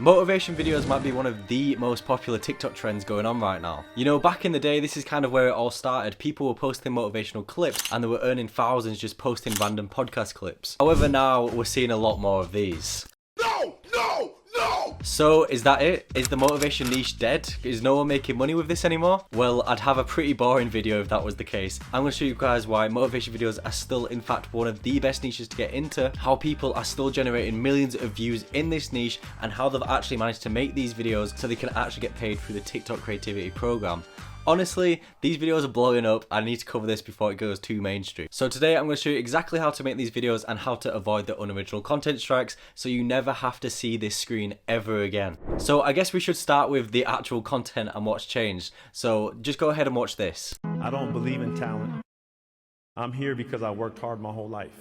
Motivation videos might be one of the most popular TikTok trends going on right now. You know, back in the day, this is kind of where it all started. People were posting motivational clips and they were earning thousands just posting random podcast clips. However, now we're seeing a lot more of these. No! So, is that it? Is the motivation niche dead? Is no one making money with this anymore? Well, I'd have a pretty boring video if that was the case. I'm going to show you guys why motivation videos are still, in fact, one of the best niches to get into, how people are still generating millions of views in this niche, and how they've actually managed to make these videos so they can actually get paid through the TikTok creativity program. Honestly, these videos are blowing up. I need to cover this before it goes too mainstream. So today I'm going to show you exactly how to make these videos and how to avoid the unoriginal content strikes so you never have to see this screen ever again. So I guess we should start with the actual content and what's changed. So just go ahead and watch this. I don't believe in talent. I'm here because I worked hard my whole life.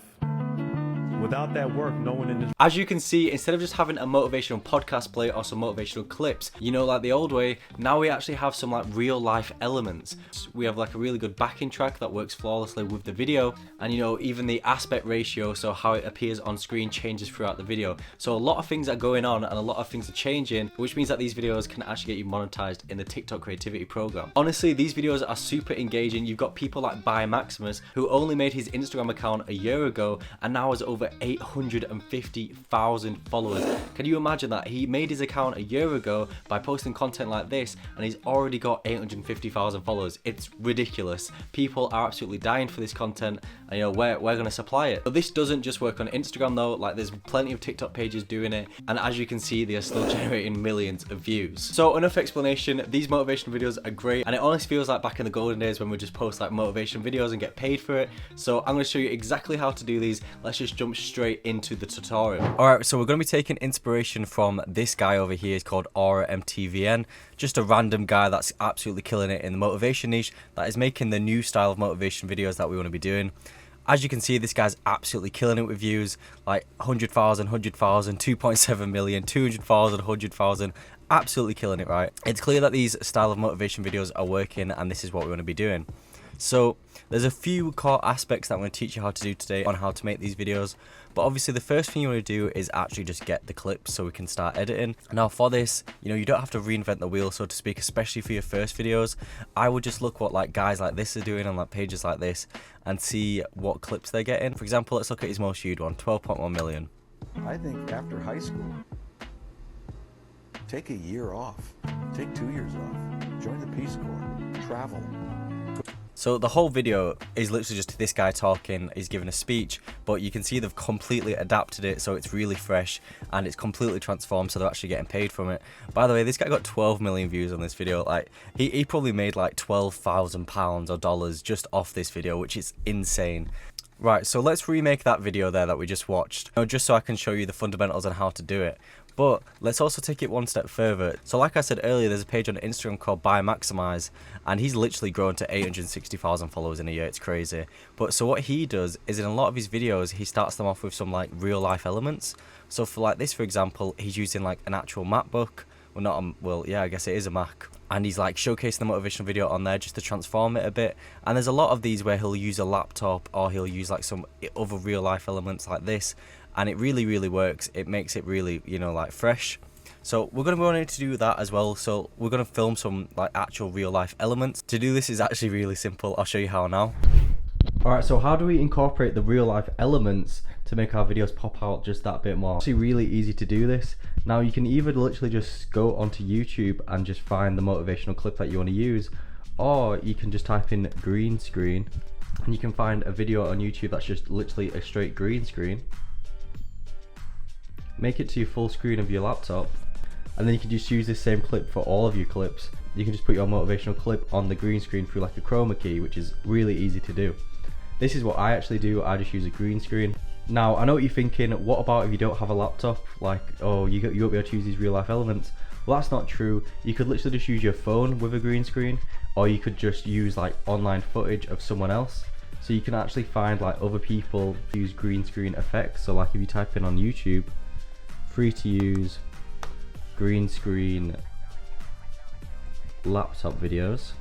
Without that work, no one in this... As you can see, instead of just having a motivational podcast play or some motivational clips, you know, like the old way, now we actually have some like real life elements. We have like a really good backing track that works flawlessly with the video, and you know, even the aspect ratio, so how it appears on screen, changes throughout the video. So a lot of things are going on and a lot of things are changing, which means that these videos can actually get you monetized in the TikTok creativity program. Honestly, these videos are super engaging. You've got people like Maximus, who only made his Instagram account a year ago and now has over 850,000 followers. Can you imagine that? He made his account a year ago by posting content like this and he's already got 850,000 followers. It's ridiculous. People are absolutely dying for this content, and you know, we're going to supply it. But this doesn't just work on Instagram though. Like, there's plenty of TikTok pages doing it, and as you can see, they are still generating millions of views. So enough explanation. These motivation videos are great, and it honestly feels like back in the golden days when we just post like motivation videos and get paid for it. So I'm going to show you exactly how to do these. Let's just jump straight into the tutorial. Alright, so we're going to be taking inspiration from this guy over here. He's called Aura MTVN. Just a random guy that's absolutely killing it in the motivation niche, that is making the new style of motivation videos that we want to be doing. As you can see, this guy's absolutely killing it with views, like 100,000, 100,000, 2.7 million, 200,000, 100,000, absolutely killing it, right? It's clear that these style of motivation videos are working, and this is what we want to be doing. So there's a few core aspects that I'm going to teach you how to do today on how to make these videos. But obviously the first thing you want to do is actually just get the clips so we can start editing. Now for this, you know, you don't have to reinvent the wheel, so to speak, especially for your first videos. I would just look what like guys like this are doing on like pages like this and see what clips they're getting. For example, let's look at his most viewed one, 12.1 million. I think after high school, take a year off, take 2 years off, join the Peace Corps, travel. So the whole video is literally just this guy talking, he's giving a speech, but you can see they've completely adapted it so it's really fresh and it's completely transformed, so they're actually getting paid from it. By the way, this guy got 12 million views on this video. Like, he probably made like £12,000 or dollars just off this video, which is insane. Right, so let's remake that video there that we just watched, just so I can show you the fundamentals on how to do it. But let's also take it one step further. So like I said earlier, there's a page on Instagram called Maximize, and he's literally grown to 860,000 followers in a year. It's crazy. But so what he does is in a lot of his videos, he starts them off with some like real life elements. So for like this, for example, he's using like an actual MacBook. Well, not a, well, yeah, I guess it is a Mac. And he's like showcasing the motivational video on there just to transform it a bit. And there's a lot of these where he'll use a laptop or he'll use like some other real life elements like this. And it really, really works. It makes it really, you know, like fresh. So we're going to be wanting to do that as well. So we're going to film some like actual real life elements. To do this is actually really simple. I'll show you how now. Alright, so how do we incorporate the real life elements to make our videos pop out just that bit more? It's actually really easy to do this. Now you can either literally just go onto YouTube and just find the motivational clip that you want to use, or you can just type in green screen and you can find a video on YouTube that's just literally a straight green screen. Make it to your full screen of your laptop, and then you can just use this same clip for all of your clips. You can just put your motivational clip on the green screen through like a chroma key, which is really easy to do. This is what I actually do. I just use a green screen. Now I know what you're thinking, what about if you don't have a laptop? Like, oh, you won't be able to use these real life elements. Well, that's not true. You could literally just use your phone with a green screen, or you could just use like online footage of someone else. So you can actually find like other people use green screen effects. So like if you type in on YouTube, free to use green screen laptop videos,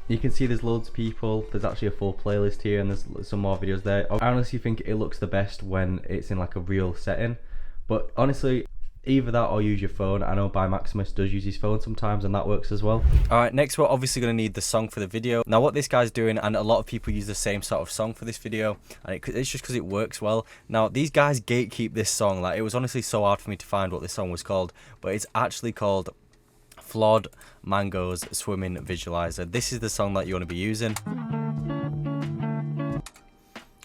You can see there's loads of people. There's actually a full playlist here, and there's some more videos there. I honestly think it looks the best when it's in like a real setting, but honestly, either that or use your phone. I know By Maximus does use his phone sometimes, and that works as well. Alright, next we're obviously going to need the song for the video. Now what this guy's doing, and a lot of people use the same sort of song for this video, and it's just because it works well. Now these guys gatekeep this song. Like, it was honestly so hard for me to find what this song was called, but it's actually called Flawed Mangoes Swimming Visualizer. This is the song that you want to be using.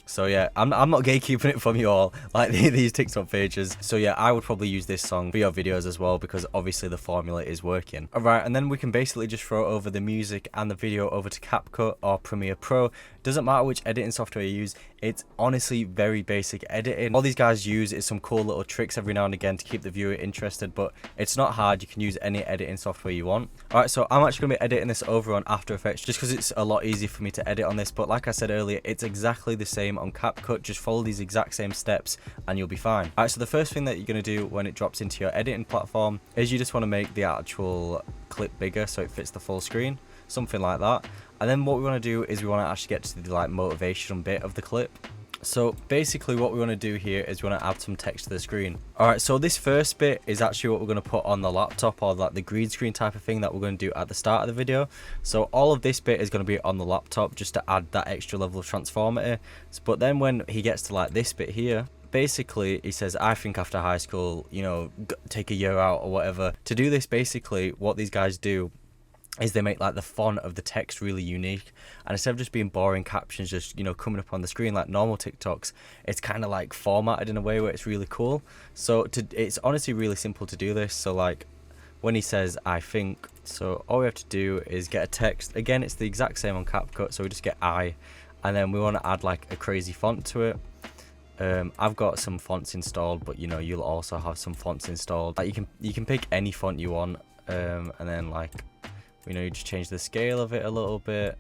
So yeah, I'm not gatekeeping it from you all, like these TikTok pages. So yeah, I would probably use this song for your videos as well, because obviously the formula is working. Alright, and then we can basically just throw over the music and the video over to CapCut or Premiere Pro. Doesn't matter which editing software you use, it's honestly very basic editing. All these guys use is some cool little tricks every now and again to keep the viewer interested, but it's not hard. You can use any editing software you want. Alright, so I'm actually going to be editing this over on After Effects just because it's a lot easier for me to edit on this, but like I said earlier, it's exactly the same on CapCut. Just follow these exact same steps and you'll be fine. Alright, so the first thing that you're going to do when it drops into your editing platform is you just want to make the actual clip bigger so it fits the full screen, something like that. And then what we want to do is we want to actually get to the like motivational bit of the clip. So basically what we want to do here is we want to add some text to the screen. Alright, so this first bit is actually what we're going to put on the laptop, or like the green screen type of thing that we're going to do at the start of the video. So all of this bit is going to be on the laptop just to add that extra level of transformity. But then when he gets to like this bit here, basically he says, I think after high school, you know, take a year out or whatever. To do this, basically what these guys do is they make like the font of the text really unique, and instead of just being boring captions just, you know, coming up on the screen like normal TikToks, it's kind of like formatted in a way where it's really cool. So it's honestly really simple to do this. So like when he says I think, so all we have to do is get a text. Again, it's the exact same on CapCut, so we just get I, and then we want to add like a crazy font to it. I've got some fonts installed, but you know, you'll also have some fonts installed. Like you can pick any font you want, and then like, you know, you just change the scale of it a little bit,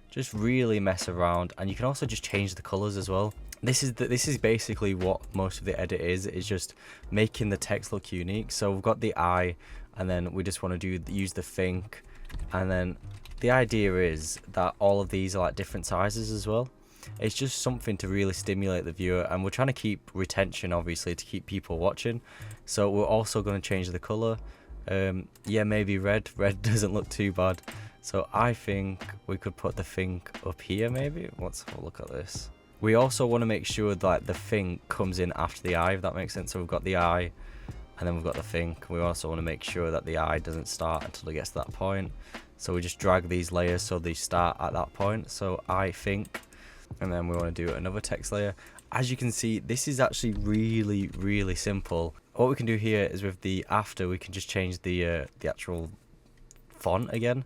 just really mess around. And you can also just change the colors as well. This is basically what most of the edit is just making the text look unique. So we've got the I, and then we just want to use the think, and then the idea is that all of these are like different sizes as well. It's just something to really stimulate the viewer, and we're trying to keep retention, obviously, to keep people watching. So we're also going to change the color. Yeah, maybe red doesn't look too bad, so I think we could put the think up here maybe. Let's have a look at this. We also want to make sure that the think comes in after the I, if that makes sense. So we've got the I, and then we've got the think. We also want to make sure that the I doesn't start until it gets to that point, so we just drag these layers so they start at that point. So I think, and then we want to do another text layer. As you can see, this is actually really simple. What we can do here is with the after, we can just change the actual font again,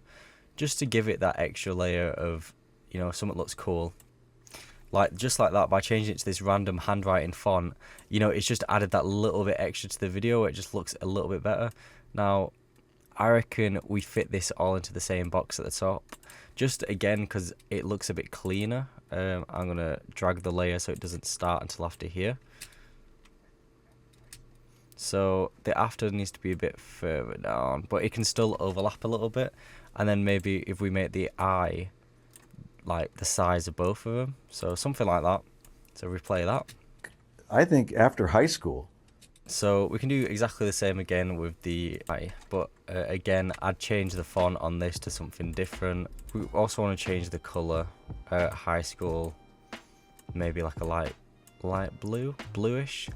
just to give it that extra layer of, you know, something looks cool. Like just like that, by changing it to this random handwriting font, you know, it's just added that little bit extra to the video. It just looks a little bit better. Now, I reckon we fit this all into the same box at the top, just again because it looks a bit cleaner. I'm gonna drag the layer so it doesn't start until after here. So the after needs to be a bit further down, but it can still overlap a little bit. And then maybe if we make the I like the size of both of them, so something like that. So replay that. I think after high school. So we can do exactly the same again with the I, but again, I'd change the font on this to something different. We also want to change the color. High school, maybe like a light blue, bluish.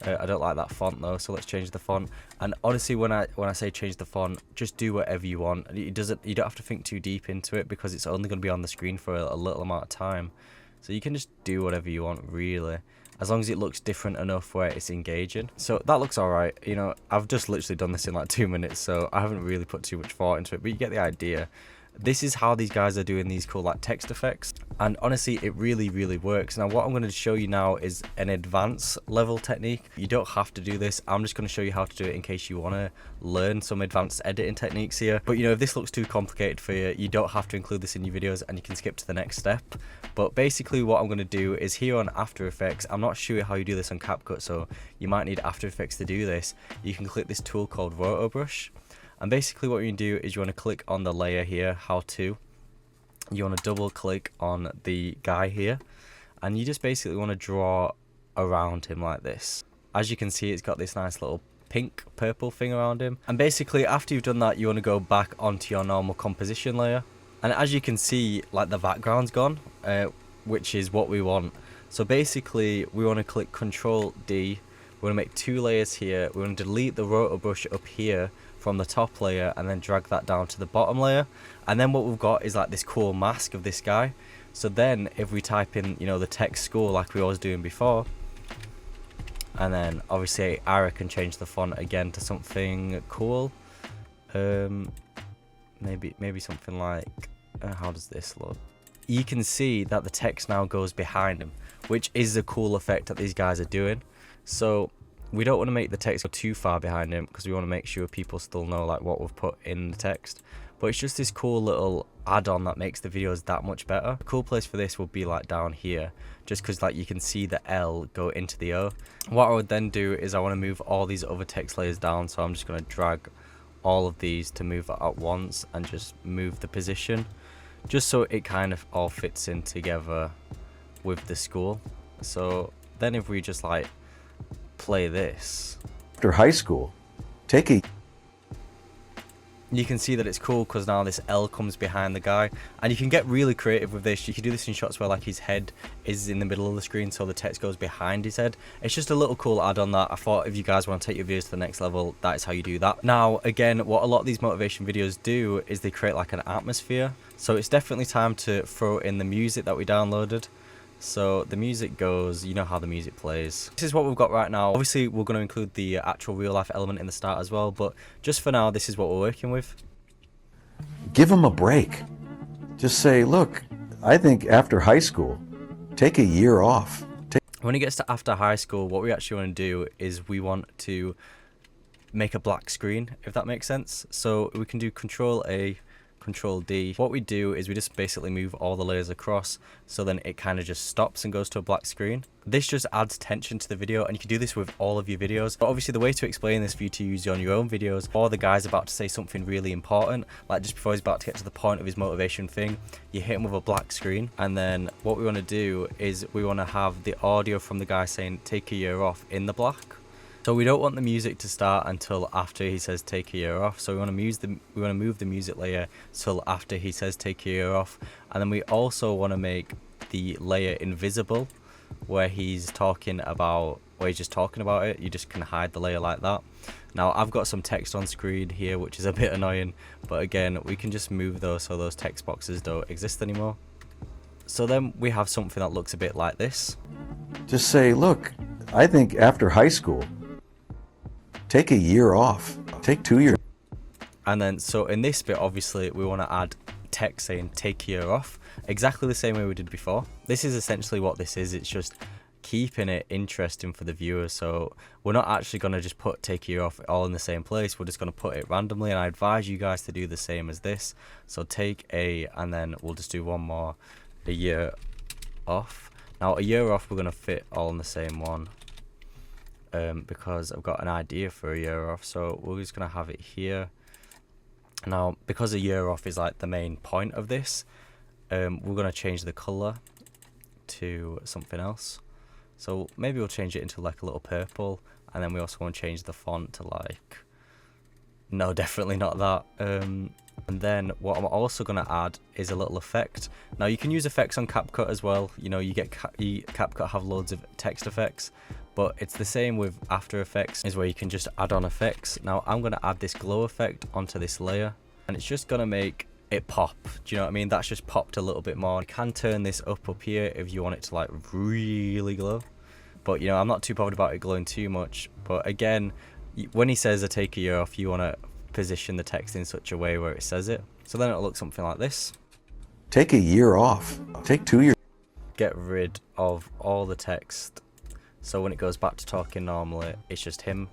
I don't like that font though, so let's change the font. And honestly, when I say change the font, just do whatever you want. You don't have to think too deep into it, because it's only going to be on the screen for a little amount of time. So you can just do whatever you want, really, as long as it looks different enough where it's engaging. So that looks alright. You know, I've just literally done this in like 2 minutes, so I haven't really put too much thought into it, but you get the idea. This is how these guys are doing these cool like text effects, and honestly it really works. Now what I'm going to show you now is an advanced level technique. You don't have to do this, I'm just going to show you how to do it in case you want to learn some advanced editing techniques here. But you know, if this looks too complicated for you, you don't have to include this in your videos, and you can skip to the next step. But basically what I'm going to do is here on After Effects, I'm not sure how you do this on CapCut, so you might need After Effects to do this. You can click this tool called Roto Brush. And basically what you can do is you want to click on the layer here, how to, you want to double click on the guy here, and you just basically want to draw around him like this. As you can see, it's got this nice little pink purple thing around him, and basically after you've done that, you want to go back onto your normal composition layer, and as you can see, like, the background's gone, which is what we want. So basically we want to click Control D, we want to make 2 layers here, we want to delete the rotor brush up here from the top layer and then drag that down to the bottom layer, and then what we've got is like this cool mask of this guy. So then if we type in, you know, the text school like we was doing before, and then obviously I can change the font again to something cool, maybe something like, how does this look? You can see that the text now goes behind him, which is a cool effect that these guys are doing. So we don't want to make the text go too far behind him because we want to make sure people still know like what we've put in the text. But it's just this cool little add-on that makes the videos that much better. A cool place for this would be like down here, just because like you can see the L go into the O. What I would then do is I want to move all these other text layers down, so I'm just going to drag all of these to move at once and just move the position, just so it kind of all fits in together with the school. So then if we just like play this After high school, take a you can see that it's cool because now this L comes behind the guy, and you can get really creative with this. You can do this in shots where like his head is in the middle of the screen, so the text goes behind his head. It's just a little cool add-on that I thought if you guys want to take your videos to the next level, that is how you do that. Now again, what a lot of these motivation videos do is they create like an atmosphere, so it's definitely time to throw in the music that we downloaded. So the music goes, you know how the music plays. This is what we've got right now. Obviously we're going to include the actual real life element in the start as well, but just for now this is what we're working with. Give them a break. Just say, look, I think after high school, take a year off. When it gets to after high school, what we actually want to do is we want to make a black screen, if that makes sense. So we can do Control A, Control D. What we do is we just basically move all the layers across, so then it kind of just stops and goes to a black screen. This just adds tension to the video, and you can do this with all of your videos. But obviously the way to explain this for you to use on your own videos, or the guy's about to say something really important, like just before he's about to get to the point of his motivation thing, you hit him with a black screen, and then what we want to do is we want to have the audio from the guy saying take a year off in the black. So we don't want the music to start until after he says take a year off. So we want to move the music layer till after he says take a year off, and then we also want to make the layer invisible where he's talking about, or he's just talking about it. You just can hide the layer like that. Now I've got some text on screen here which is a bit annoying, but again we can just move those so those text boxes don't exist anymore. So then we have something that looks a bit like this. Just say, look, I think after high school, take a year off. Take 2 years. And then so in this bit obviously we want to add text saying take a year off, exactly the same way we did before. This is essentially what this is. It's just keeping it interesting for the viewer. So we're not actually going to just put take a year off all in the same place. We're just going to put it randomly, and I advise you guys to do the same as this. So take a, and then we'll just do one more, a year off. Now a year off we're going to fit all in the same one, because I've got an idea for a year off, so we're just going to have it here. Now because a year off is like the main point of this, we're going to change the color to something else. So maybe we'll change it into like a little purple, and then we also want to change the font to like, no, definitely not that. And then what I'm also going to add is a little effect. Now you can use effects on CapCut as well. You know, you get CapCut have loads of text effects, but it's the same with After Effects, is where you can just add on effects. Now I'm going to add this glow effect onto this layer, and it's just going to make it pop. Do you know what I mean? That's just popped a little bit more. You can turn this up here if you want it to like really glow, but you know, I'm not too bothered about it glowing too much. But again, when he says I take a year off, you want to position the text in such a way where it says it. So then it'll look something like this. Take a year off. Take 2 years. Get rid of all the text, so when it goes back to talking normally, it's just him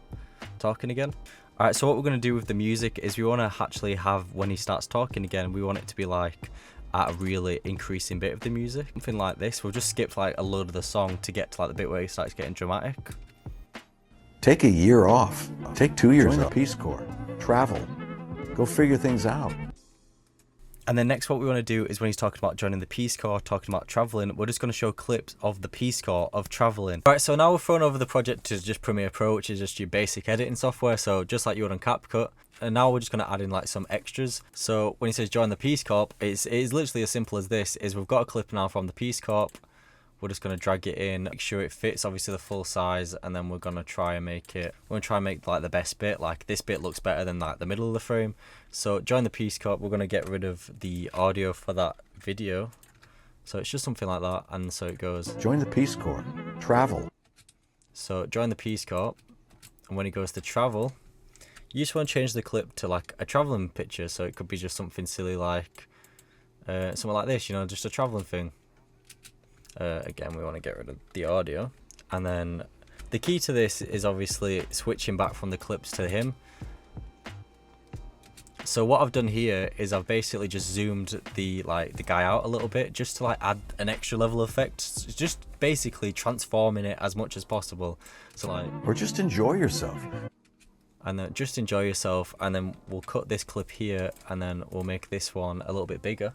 talking again. Alright, so what we're going to do with the music is we want to actually have, when he starts talking again, we want it to be like at a really increasing bit of the music. Something like this. We'll just skip like a load of the song to get to like the bit where he starts getting dramatic. Take a year off. Take 2 years off. Join the Peace Corps. Travel. Go figure things out. And then next what we want to do is when he's talking about joining the Peace Corps, talking about traveling, we're just going to show clips of the Peace Corps of traveling. Alright, so now we're throwing over the project to just Premiere Pro, which is just your basic editing software, so just like you would on CapCut. And now we're just going to add in like some extras. So when he says join the Peace Corps, it is literally as simple as this, is we've got a clip now from the Peace Corps. We're just going to drag it in, make sure it fits obviously the full size, and then we're going to try and make like the best bit. Like this bit looks better than like the middle of the frame. So join the Peace Corps, we're going to get rid of the audio for that video. So it's just something like that, and so it goes. Join the Peace Corps. Travel. So join the Peace Corps, and when he goes to travel, you just want to change the clip to like a traveling picture. So it could be just something silly like something like this, you know, just a traveling thing. Again, we want to get rid of the audio, and then the key to this is obviously switching back from the clips to him. So what I've done here is I've basically just zoomed the guy out a little bit just to like add an extra level of effect, just basically transforming it as much as possible. So like, or just enjoy yourself. And then just enjoy yourself, and then we'll cut this clip here, and then we'll make this one a little bit bigger.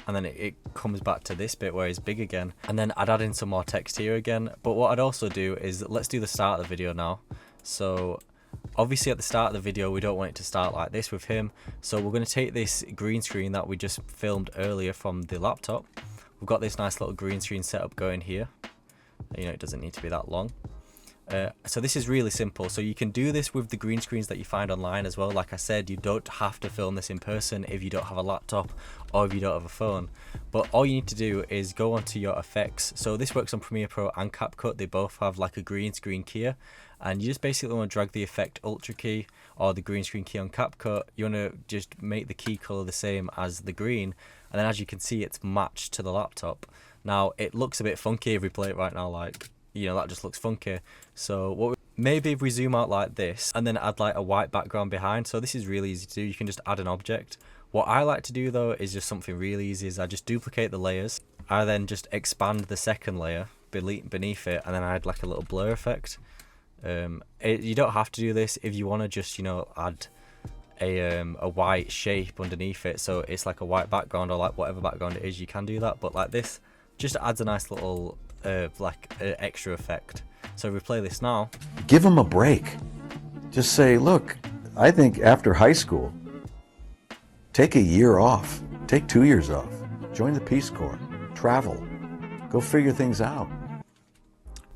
And then it comes back to this bit where it's big again, and then I'd add in some more text here again. But what I'd also do is, let's do the start of the video now. So obviously at the start of the video we don't want it to start like this with him, so we're going to take this green screen that we just filmed earlier from the laptop. We've got this nice little green screen setup going here, you know, it doesn't need to be that long. So this is really simple, so you can do this with the green screens that you find online as well. Like I said, you don't have to film this in person if you don't have a laptop or if you don't have a phone, but all you need to do is go onto your effects. So this works on Premiere Pro and CapCut, they both have like a green screen key, and you just basically want to drag the effect Ultra key or the green screen key on CapCut. You want to just make the key color the same as the green, and then as you can see it's matched to the laptop. Now it looks a bit funky if we play it right now, like, you know, that just looks funky. So maybe if we zoom out like this and then add like a white background behind. So this is really easy to do, you can just add an object. What I like to do though is just something really easy, is I just duplicate the layers, I then just expand the second layer beneath it, and then I add like a little blur effect. You don't have to do this if you want to just, you know, add a white shape underneath it, so it's like a white background or like whatever background it is, you can do that. But like this just adds a nice little extra effect. So if we play this now, Give them a break. Just say, look, I think after high school, take a year off. Take 2 years off. Join the Peace Corps. Travel. Go figure things out.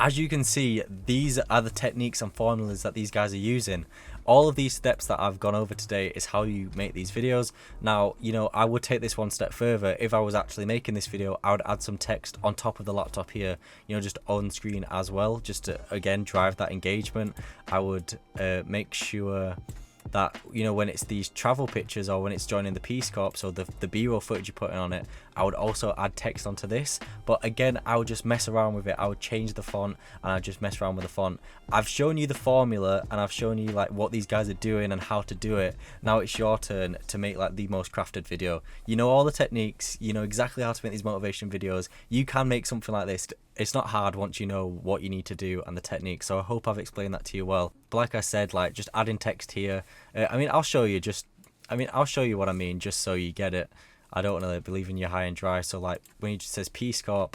as you can see, these are the techniques and formulas that these guys are using. All of these steps that I've gone over today is how you make these videos. Now, you know, I would take this one step further. If I was actually making this video, I would add some text on top of the laptop here, you know, just on screen as well, just to, again, drive that engagement. I would make sure that, you know, when it's these travel pictures or when it's joining the Peace Corps, so the B-roll footage you're putting on it, I would also add text onto this. But again, I would just mess around with it. I would change the font and I'd just mess around with the font. I've shown you the formula and I've shown you like what these guys are doing and how to do it. Now it's your turn to make like the most crafted video. You know all the techniques, you know exactly how to make these motivation videos. You can make something like this. It's not hard once you know what you need to do and the technique. So I hope I've explained that to you well. But like I said, like just adding text here. I'll show you what I mean, just so you get it. I don't want to believe in you high and dry. So like when it just says Peace Corps,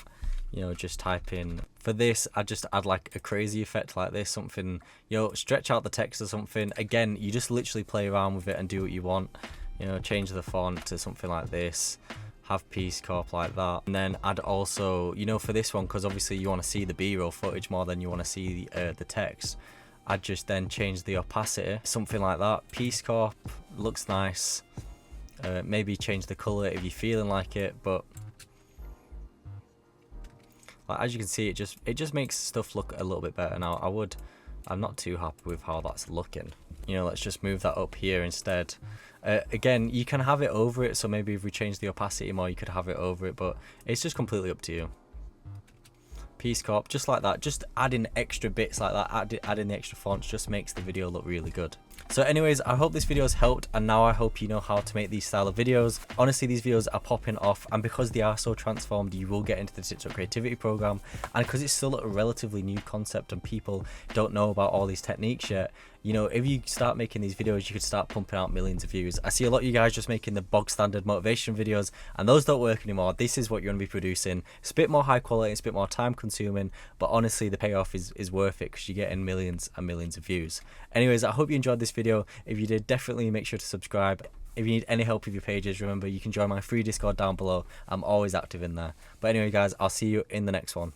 you know, just type in, for this, I just add like a crazy effect like this, something, you know, stretch out the text or something. Again, you just literally play around with it and do what you want. You know, change the font to something like this. Have Peace Corps like that, and then I'd also, you know, for this one, because obviously you want to see the B-roll footage more than you want to see the text, I'd just then change the opacity, something like that. Peace Corps looks nice. Maybe change the color if you're feeling like it, but like, as you can see, it just makes stuff look a little bit better. Now I'm not too happy with how that's looking. You know, let's just move that up here instead. Again, you can have it over it, so maybe if we change the opacity more, you could have it over it, but it's just completely up to you. Peace Corps, just like that, just adding extra bits like that, adding the extra fonts just makes the video look really good. So anyways, I hope this video has helped, and now I hope you know how to make these style of videos. Honestly, these videos are popping off, and because they are so transformed, you will get into the TikTok creativity program, and because it's still a relatively new concept and people don't know about all these techniques yet, You know, if you start making these videos, you could start pumping out millions of views. I see a lot of you guys just making the bog standard motivation videos, and those don't work anymore. This is what you're going to be producing. It's a bit more high quality, it's a bit more time consuming, but honestly the payoff is worth it because you're getting millions and millions of views. Anyways, I hope you enjoyed this video. If you did, definitely make sure to subscribe. If you need any help with your pages, remember you can join my free Discord down below. I'm always active in there. But anyway guys, I'll see you in the next one.